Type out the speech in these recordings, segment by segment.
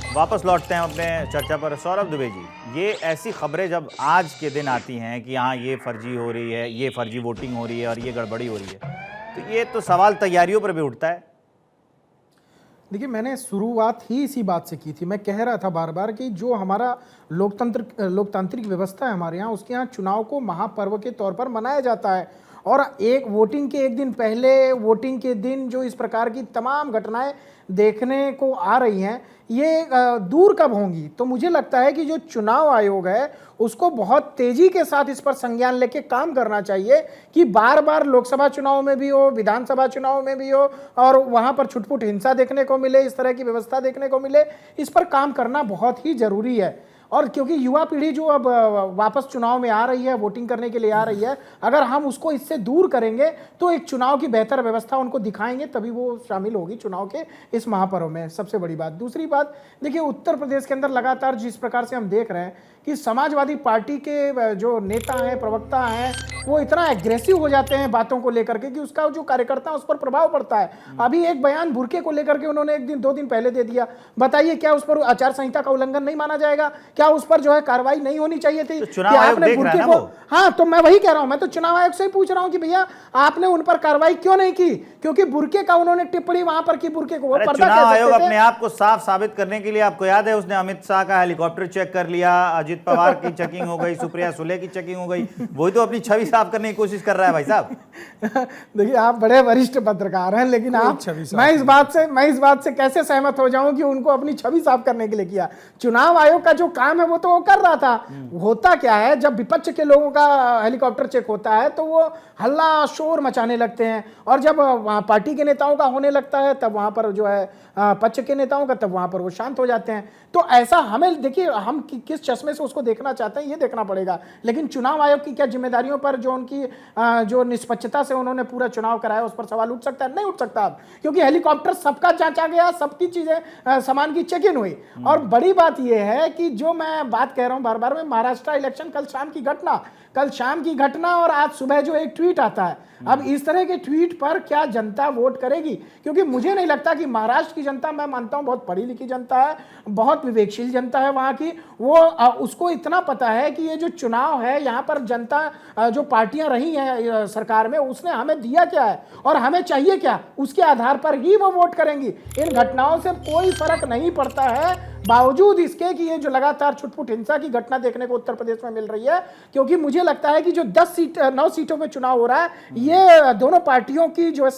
वापस लौटते हैं अपने चर्चा पर। सौरभ दुबे जी, ये ऐसी खबरें जब आज के दिन आती हैं कि हाँ ये फर्जी हो रही है, ये फर्जी वोटिंग हो रही है और ये गड़बड़ी हो रही है, तो ये तो सवाल तैयारियों पर भी उठता है। देखिए, मैंने शुरुआत ही इसी बात से की थी। मैं कह रहा था बार बार कि जो हमारा लोकतांत्रिक व्यवस्था है हमारे यहाँ, उसके यहाँ चुनाव को महापर्व के तौर पर मनाया जाता है। और एक वोटिंग के एक दिन पहले, वोटिंग के दिन जो इस प्रकार की तमाम घटनाएं देखने को आ रही हैं, ये दूर कब होंगी? तो मुझे लगता है कि जो चुनाव आयोग है उसको बहुत तेजी के साथ इस पर संज्ञान लेके काम करना चाहिए कि बार बार लोकसभा चुनाव में भी हो, विधानसभा चुनाव में भी हो, और वहां पर छुटपुट हिंसा देखने को मिले, इस तरह की व्यवस्था देखने को मिले, इस पर काम करना बहुत ही जरूरी है। और क्योंकि युवा पीढ़ी जो अब वापस चुनाव में आ रही है, वोटिंग करने के लिए आ रही है, अगर हम उसको इससे दूर करेंगे तो एक चुनाव की बेहतर व्यवस्था उनको दिखाएंगे, तभी वो शामिल होगी चुनाव के इस महापर्व में। सबसे बड़ी बात। दूसरी बात, देखिए उत्तर प्रदेश के अंदर लगातार जिस प्रकार से हम देख रहे हैं कि समाजवादी पार्टी के जो नेता हैं, प्रवक्ता हैं, वो इतना एग्रेसिव हो जाते हैं बातों को लेकर के कि उसका जो कार्यकर्ता है उस पर प्रभाव पड़ता है। अभी एक बयान बुर्के को लेकर के उन्होंने एक दिन 2 दिन पहले दे दिया। बताइए, क्या उस पर आचार संहिता का उल्लंघन नहीं माना जाएगा? क्या उस पर जो है कार्रवाई नहीं होनी चाहिए थी? तो चुनाव आयोग देख रहा है ना वो? हाँ, तो मैं वही कह रहा हूं, मैं तो चुनाव आयोग से ही पूछ रहा हूं कि भैया आपने उन पर कार्रवाई क्यों नहीं की? क्योंकि बुर्के का उन्होंने टिप्पणी वहां पर की, बुर्के को वो पर्दा चुनाव कह आयोग सकते थे। अपने आप को साफ साबित करने के लिए, आपको याद है उसने अमित शाह का हेलीकॉप्टर चेक कर लिया, अजित पवार की चेकिंग हो गई, सुप्रिया सुले की चेकिंग हो गई, वही तो अपनी छवि साफ करने की कोशिश कर रहा है भाई साहब। देखिए, आप बड़े वरिष्ठ पत्रकार हैं, लेकिन आप मैं इस बात से कैसे सहमत हो जाऊं कि उनको अपनी छवि साफ करने के लिए किया? चुनाव आयोग का जो काम है वो तो वो कर रहा था। होता क्या है, जब विपक्ष के लोगों का हेलीकॉप्टर चेक होता है तो वो हल्ला शोर मचाने लगते हैं, और जब वहां पार्टी के नेताओं का होने लगता है तब वहां पर जो है पक्ष के नेताओं का, तब वहां पर वो शांत हो जाते हैं। तो ऐसा हमें, देखिए, हम किस चश्मे से उसको देखना चाहते हैं ये देखना पड़ेगा। लेकिन चुनाव आयोग की क्या जिम्मेदारियों पर, जो उनकी जो निष्पक्षता से उन्होंने पूरा चुनाव कराया, उस पर सवाल उठ सकता है? नहीं उठ सकता। अब क्योंकि हेलीकॉप्टर सबका जांचा गया, सबकी चीजें, सामान की चेकिंग हुई। और बड़ी बात यह है कि जो मैं बात कह रहा हूं बार बार में, महाराष्ट्र इलेक्शन, कल शाम की घटना और आज सुबह जो एक ट्वीट आता है, अब इस तरह के ट्वीट पर क्या जनता वोट करेगी? क्योंकि मुझे नहीं लगता कि महाराष्ट्र की जनता, मैं मानता हूं बहुत पढ़ी लिखी जनता है, बहुत विवेकशील जनता है वहां की, वो उसको इतना पता है कि ये जो चुनाव है, यहाँ पर जनता, जो पार्टियां रही हैं सरकार में, उसने हमें दिया क्या है और हमें चाहिए क्या, उसके आधार पर ही वो वोट करेंगी। इन घटनाओं से कोई फर्क नहीं पड़ता है, बावजूद इसके कि ये जो लगातार छुटपुट हिंसा की घटना देखने को उत्तर प्रदेश में मिल रही है। क्योंकि मुझे लगता है कि जो 9 सीटों पे चुनाव हो रहा है, ये दोनों पार्टियों की जो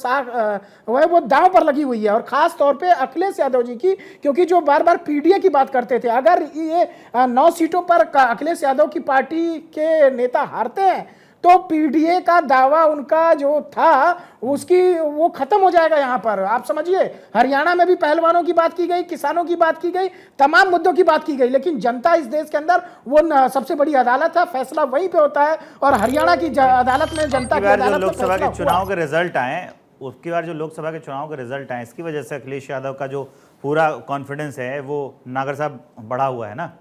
वो दांव पर लगी हुई है, और खास तौर पे अखिलेश यादव जी की। क्योंकि जो बार बार पीडीए की बात करते थे, अगर ये 9 सीटों पर अखिलेश यादव की पार्टी के नेता हारते हैं तो पीडीए का दावा उनका जो था वो खत्म हो जाएगा। यहां पर आप समझिए, हरियाणा में भी पहलवानों की बात की गई, किसानों की बात की गई, तमाम मुद्दों की बात की गई, लेकिन जनता इस देश के अंदर, वो सबसे बड़ी अदालत है, फैसला वहीं पे होता है। और हरियाणा की अदालत में जनता की अदालत में लोकसभा के चुनाव के रिजल्ट आए, उसके बाद जो लोकसभा के चुनाव के रिजल्ट आए, इसकी वजह से अखिलेश यादव का जो पूरा कॉन्फिडेंस है वो नागर साहब बढ़ा हुआ है ना।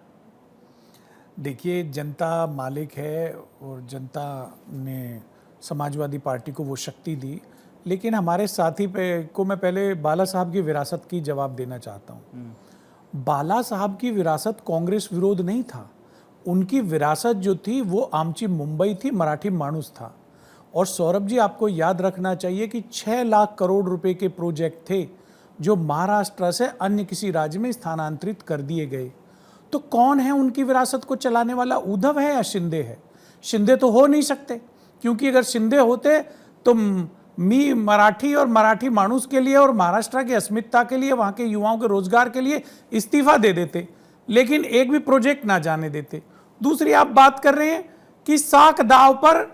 देखिए, जनता मालिक है और जनता ने समाजवादी पार्टी को वो शक्ति दी, लेकिन हमारे साथी को मैं पहले बाला साहब की विरासत की जवाब देना चाहता हूँ। बाला साहब की विरासत कांग्रेस विरोध नहीं था, उनकी विरासत जो थी वो आमची मुंबई थी, मराठी मानुस था। और सौरभ जी, आपको याद रखना चाहिए कि 6 लाख करोड़ रुपए के प्रोजेक्ट थे जो महाराष्ट्र से अन्य किसी राज्य में स्थानांतरित कर दिए गए। तो कौन है उनकी विरासत को चलाने वाला? उद्धव है या शिंदे है? शिंदे तो हो नहीं सकते, क्योंकि अगर शिंदे होते तो मी मराठी और मराठी मानुस के लिए और महाराष्ट्र की अस्मिता के लिए, वहाँ के युवाओं के रोजगार के लिए इस्तीफा दे देते, लेकिन एक भी प्रोजेक्ट ना जाने देते। दूसरी, आप बात कर रहे हैं कि साख दाव पर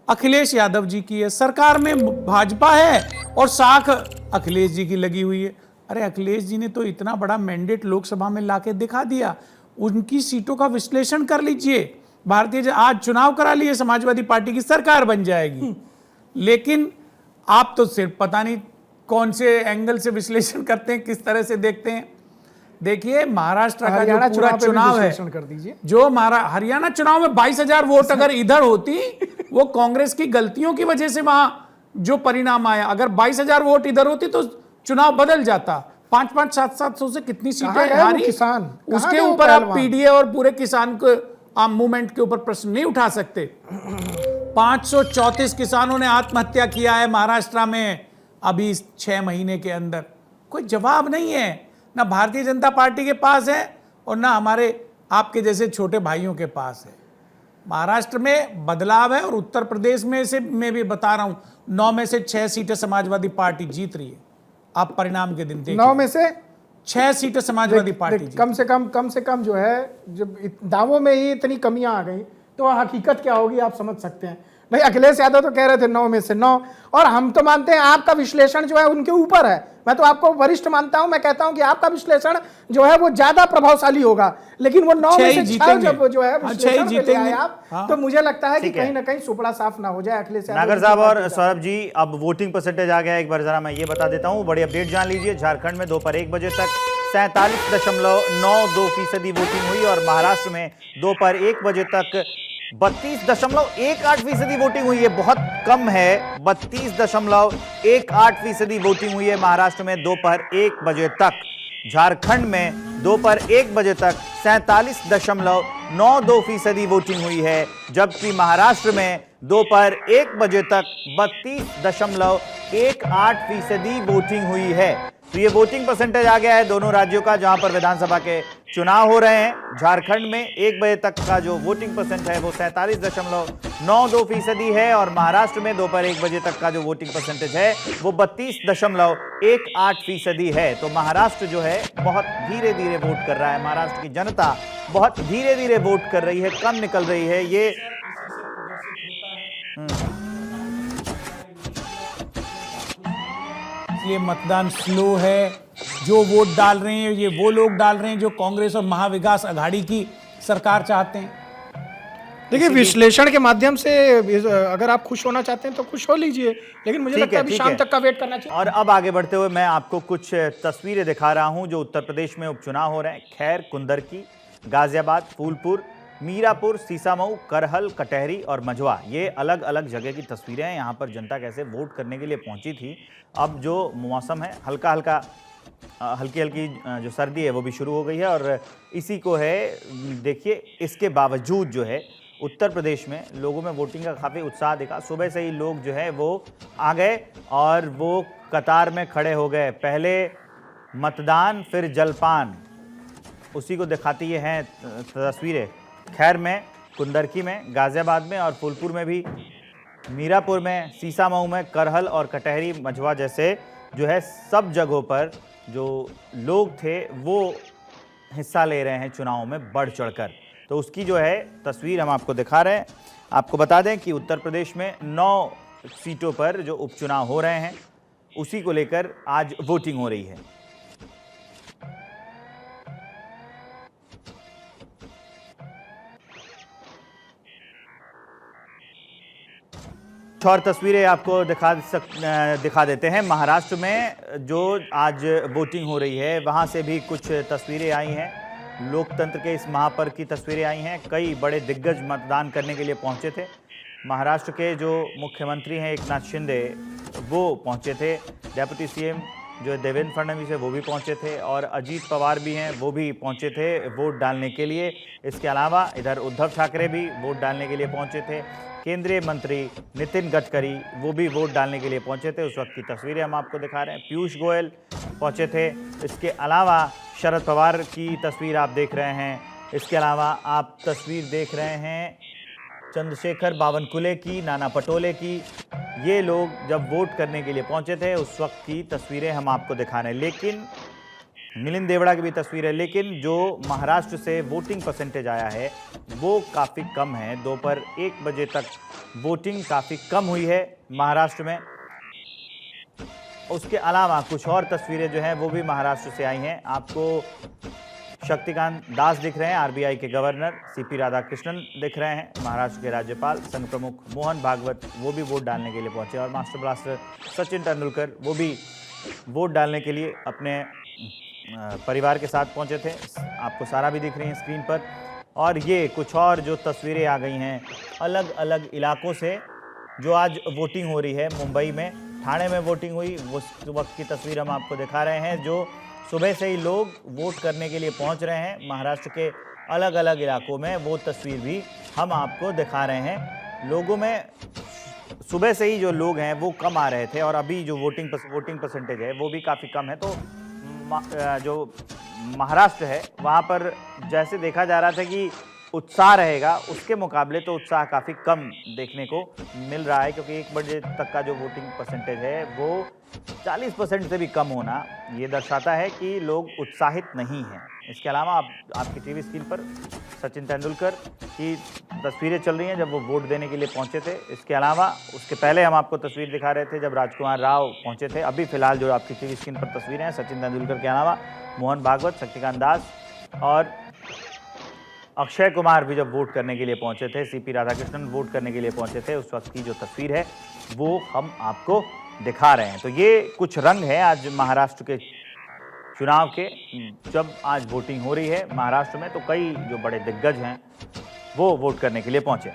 अखिलेश यादव जी की है, सरकार में भाजपा है और साख अखिलेश जी की लगी हुई है। अरे अखिलेश जी ने तो इतना बड़ा मैंडेट लोकसभा में लाके दिखा दिया, उनकी सीटों का विश्लेषण कर लीजिए। भारतीय आज चुनाव करा लिए, समाजवादी पार्टी की सरकार बन जाएगी, लेकिन आप तो सिर्फ पता नहीं कौन से एंगल से विश्लेषण करते हैं, किस तरह से देखते हैं। देखिए, महाराष्ट्र का जो पूरा चुनाव है, कर दीजिए, जो हरियाणा चुनाव में 22,000 वोट अगर इधर होती, वो कांग्रेस की गलतियों की वजह से वहां जो परिणाम आया, अगर 22,000 वोट इधर होती तो चुनाव बदल जाता। 5-5, 700 से कितनी कहाँ सीटें गए वो हारी। किसान? कहाँ उसके गए वो ऊपर आप पहलवान? पीडीए और पूरे किसान को आप मूवमेंट के ऊपर प्रश्न नहीं उठा सकते। 534 किसानों ने आत्महत्या किया है महाराष्ट्र में अभी 6 महीने के अंदर। कोई जवाब नहीं है, ना भारतीय जनता पार्टी के पास है और ना हमारे आपके जैसे छोटे भाइयों के पास है। महाराष्ट्र में बदलाव है और उत्तर प्रदेश में से मैं भी बता रहा हूं 9 में से 6 सीटें समाजवादी पार्टी जीत रही है। आप परिणाम के दिन देखिए, 9 में से 6 सीटें समाजवादी पार्टी जीत। कम से कम जो है, जब दावों में ही इतनी कमियां आ गई तो हकीकत क्या होगी आप समझ सकते हैं। भाई अखिलेश यादव तो कह रहे थे 9 में से 9, और हम तो मानते हैं आपका विश्लेषण जो है उनके ऊपर है। मैं तो आपको वरिष्ठ मानता हूं, मैं कहता हूं कि आपका विश्लेषण जो है वो ज्यादा प्रभावशाली होगा, लेकिन वो 9 में से 6 जब जो है विश्लेषण पे ले आए आप, तो मुझे लगता है कि कहीं ना कहीं सुपड़ा साफ ना हो जाए अखिलेश यादव। नागर साहब और सौरभ जी, अब वोटिंग परसेंटेज आ गया, एक बार जरा मैं ये बता देता हूं, बड़ी अपडेट जान लीजिए। झारखंड में दोपहर 1 बजे तक 47.92% वोटिंग हुई और महाराष्ट्र में दोपहर 1 बजे तक 32.18% वोटिंग हुई है। बहुत कम है, 32.18% वोटिंग हुई है महाराष्ट्र में दोपहर 1 बजे तक। झारखंड में दोपहर 1 बजे तक 47.92% वोटिंग हुई है, जबकि महाराष्ट्र में दोपहर 1 बजे तक 32.18% वोटिंग हुई है। तो ये वोटिंग परसेंटेज आ गया है दोनों राज्यों का जहां पर विधानसभा के चुनाव हो रहे हैं। झारखंड में 1 बजे तक का जो वोटिंग परसेंट है वो 47.92% है और महाराष्ट्र में दोपहर 1 बजे तक का जो वोटिंग परसेंटेज है वो 32.18% है। तो महाराष्ट्र जो है बहुत धीरे धीरे वोट कर रहा है, महाराष्ट्र की जनता बहुत धीरे धीरे वोट कर रही है, कम निकल रही है। ये ये मतदान स्लो है। जो वोट डाल रहे हैं ये वो लोग डाल रहे हैं जो कांग्रेस और महाविकास अघाड़ी की सरकार चाहते हैं। देखिए, विश्लेषण के माध्यम से अगर आप खुश होना चाहते हैं तो खुश हो लीजिए, लेकिन मुझे लगता है अभी शाम तक का वेट करना चाहिए। और अब आगे बढ़ते हुए मैं आपको कुछ तस्वीरें दिखा रहा हूं जो उत्तर प्रदेश में उपचुनाव हो रहे हैं। खैर, कुंदरकी, गाजियाबाद, फूलपुर, मीरापुर, सीसामऊ, करहल, कटहरी और मझवा, ये अलग अलग जगह की तस्वीरें हैं। यहाँ पर जनता कैसे वोट करने के लिए पहुंची थी। अब जो मौसम है हल्की हल्की जो सर्दी है वो भी शुरू हो गई है और इसी को है देखिए, इसके बावजूद जो है उत्तर प्रदेश में लोगों में वोटिंग का काफ़ी उत्साह दिखा। सुबह से ही लोग जो है वो आ गए और वो कतार में खड़े हो गए। पहले मतदान फिर जलपान, उसी को दिखाती ये हैं तस्वीरें। खैर में, कुंदरकी में, गाजियाबाद में और फूलपुर में भी, मीरापुर में, सीसामऊ में, करहल और कटहरी, मझवा जैसे जो है सब जगहों पर जो लोग थे वो हिस्सा ले रहे हैं चुनाव में बढ़ चढ़कर। तो उसकी जो है तस्वीर हम आपको दिखा रहे हैं। आपको बता दें कि उत्तर प्रदेश में 9 सीटों पर जो उपचुनाव हो रहे हैं उसी को लेकर आज वोटिंग हो रही है। और तस्वीरें आपको दिखा देते हैं। महाराष्ट्र में जो आज वोटिंग हो रही है वहां से भी कुछ तस्वीरें आई हैं। लोकतंत्र के इस महापर्व की तस्वीरें आई हैं। कई बड़े दिग्गज मतदान करने के लिए पहुंचे थे। महाराष्ट्र के जो मुख्यमंत्री हैं एकनाथ शिंदे वो पहुंचे थे। डेप्यूटी सीएम जो देवेंद्र फडणवीस है वो भी पहुंचे थे और अजीत पवार भी हैं वो भी पहुंचे थे वोट डालने के लिए। इसके अलावा इधर उद्धव ठाकरे भी वोट डालने के लिए पहुंचे थे। केंद्रीय मंत्री नितिन गडकरी वो भी वोट डालने के लिए पहुंचे थे। उस वक्त की तस्वीरें हम आपको दिखा रहे हैं। पीयूष गोयल पहुंचे थे। इसके अलावा शरद पवार की तस्वीर आप देख रहे हैं। इसके अलावा आप तस्वीर देख रहे हैं चंद्रशेखर बावनकुले की, नाना पटोले की। ये लोग जब वोट करने के लिए पहुंचे थे उस वक्त की तस्वीरें हम आपको दिखा रहे हैं। लेकिन मिलिंद देवड़ा की भी तस्वीर है। लेकिन जो महाराष्ट्र से वोटिंग परसेंटेज आया है वो काफ़ी कम है। दोपहर 1 बजे तक वोटिंग काफ़ी कम हुई है महाराष्ट्र में। उसके अलावा कुछ और तस्वीरें जो हैं वो भी महाराष्ट्र से आई हैं। आपको शक्तिकांत दास दिख रहे हैं, आरबीआई के गवर्नर। सीपी राधाकृष्णन दिख रहे हैं, महाराष्ट्र के राज्यपाल। संघ प्रमुख मोहन भागवत वो भी वोट डालने के लिए पहुंचे और मास्टर ब्लास्टर सचिन तेंदुलकर वो भी वोट डालने के लिए अपने परिवार के साथ पहुंचे थे। आपको सारा भी दिख रही है स्क्रीन पर। और ये कुछ और जो तस्वीरें आ गई हैं अलग अलग इलाकों से जो आज वोटिंग हो रही है। मुंबई में, ठाणे में वोटिंग हुई, उस वक्त की तस्वीर हम आपको दिखा रहे हैं। जो सुबह से ही लोग वोट करने के लिए पहुंच रहे हैं। महाराष्ट्र के अलग अलग इलाकों में वो तस्वीर भी हम आपको दिखा रहे हैं। लोगों में सुबह से ही जो लोग हैं वो कम आ रहे थे और अभी जो वोटिंग परसेंटेज है वो भी काफ़ी कम है। तो जो महाराष्ट्र है वहाँ पर जैसे देखा जा रहा था कि उत्साह रहेगा, उसके मुकाबले तो उत्साह काफ़ी कम देखने को मिल रहा है, क्योंकि 1 बजे तक का जो वोटिंग परसेंटेज है वो 40% से भी कम होना ये दर्शाता है कि लोग उत्साहित नहीं हैं। इसके अलावा आपकी टीवी स्क्रीन पर सचिन तेंदुलकर की तस्वीरें चल रही हैं जब वो वोट देने के लिए पहुंचे थे। इसके अलावा उसके पहले हम आपको तस्वीर दिखा रहे थे जब राजकुमार राव पहुंचे थे। अभी फिलहाल जो आपकी टीवी स्क्रीन पर तस्वीरें हैं, सचिन तेंदुलकर के अलावा मोहन भागवत, शक्तिकांत दास और अक्षय कुमार भी जब वोट करने के लिए पहुंचे थे, सीपी राधाकृष्णन वोट करने के लिए पहुंचे थे, उस वक्त की जो तस्वीर है वो हम आपको दिखा रहे हैं। तो ये कुछ रंग है आज महाराष्ट्र के चुनाव के। जब आज वोटिंग हो रही है महाराष्ट्र में तो कई जो बड़े दिग्गज हैं वो वोट करने के लिए पहुंचे।